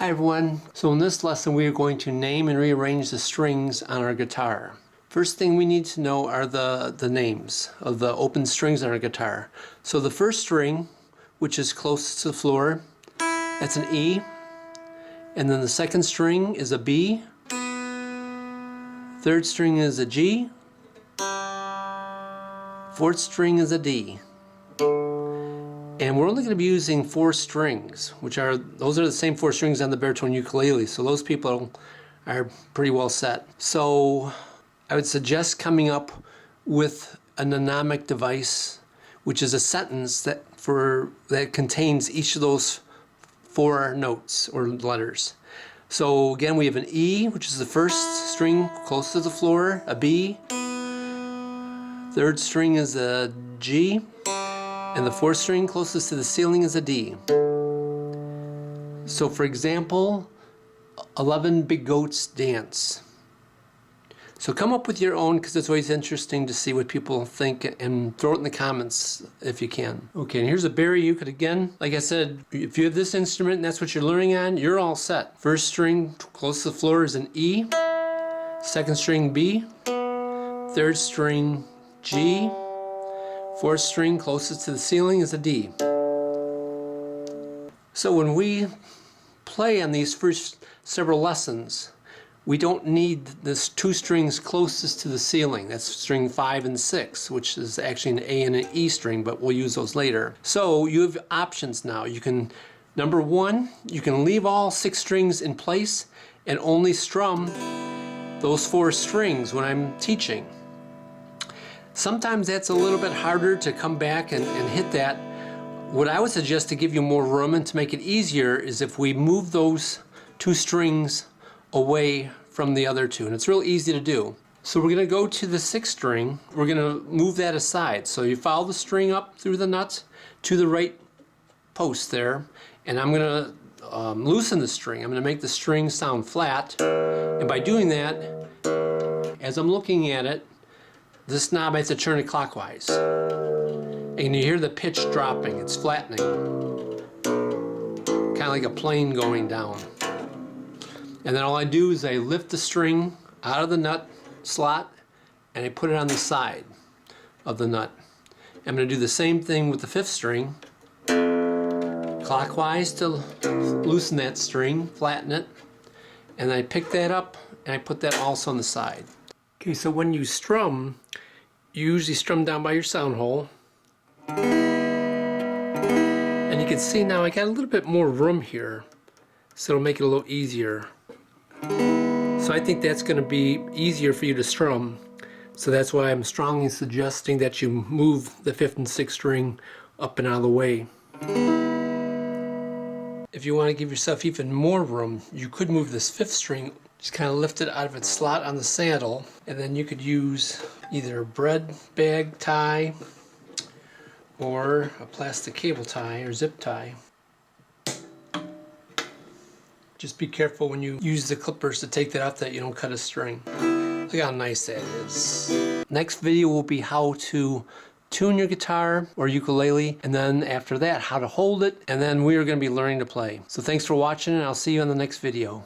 Hi everyone. So in this lesson we are going to name and rearrange the strings on our guitar. First thing we need to know are the names of the open strings on our guitar. So the first string, which is closest to the floor, that's an E. And then the second string is a B. Third string is a G. Fourth string is a D. And we're only going to be using 4 strings, those are the same 4 strings on the Baritone ukulele, so those people are pretty well set. So I would suggest coming up with a mnemonic device, which is a sentence that contains each of those 4 notes or letters. So again, we have an E, which is the first string close to the floor, a B, third string is a G, and the fourth string closest to the ceiling is a D. So for example, 11 big goats dance. So come up with your own, because it's always interesting to see what people think, and throw it in the comments if you can. Okay, and here's a Barry ukulele again. Like I said, if you have this instrument and that's what you're learning on, you're all set. First string close to the floor is an E, second string B, third string G, fourth string closest to the ceiling is a D. So when we play on these first several lessons, we don't need this 2 strings closest to the ceiling. That's string 5 and 6, which is actually an A and an E string, but we'll use those later. So you have options now. You can, number 1, you can leave all 6 strings in place and only strum those 4 strings when I'm teaching. Sometimes that's a little bit harder to come back and hit that. What I would suggest to give you more room and to make it easier is if we move those 2 strings away from the other 2, and it's real easy to do. So we're going to go to the 6th string. We're going to move that aside. So you follow the string up through the nut to the right post there, and I'm going to loosen the string. I'm going to make the string sound flat, and by doing that, as I'm looking at it, this knob I have to turn it clockwise. And you hear the pitch dropping, it's flattening. Kind of like a plane going down. And then all I do is I lift the string out of the nut slot and I put it on the side of the nut. I'm going to do the same thing with the 5th string. Clockwise to loosen that string, flatten it, and then I pick that up and I put that also on the side. Okay, so when you strum, you usually strum down by your sound hole. And you can see now I got a little bit more room here, so it'll make it a little easier. So I think that's going to be easier for you to strum. So that's why I'm strongly suggesting that you move the 5th and 6th string up and out of the way. If you want to give yourself even more room, you could move this 5th string, just kind of lift it out of its slot on the saddle, and then you could use either a bread bag tie or a plastic cable tie or zip tie. Just be careful when you use the clippers to take that off that you don't cut a string. Look how nice that is. Next video will be how to tune your guitar or ukulele, and then after that how to hold it, and then we are going to be learning to play. So thanks for watching, and I'll see you in the next video.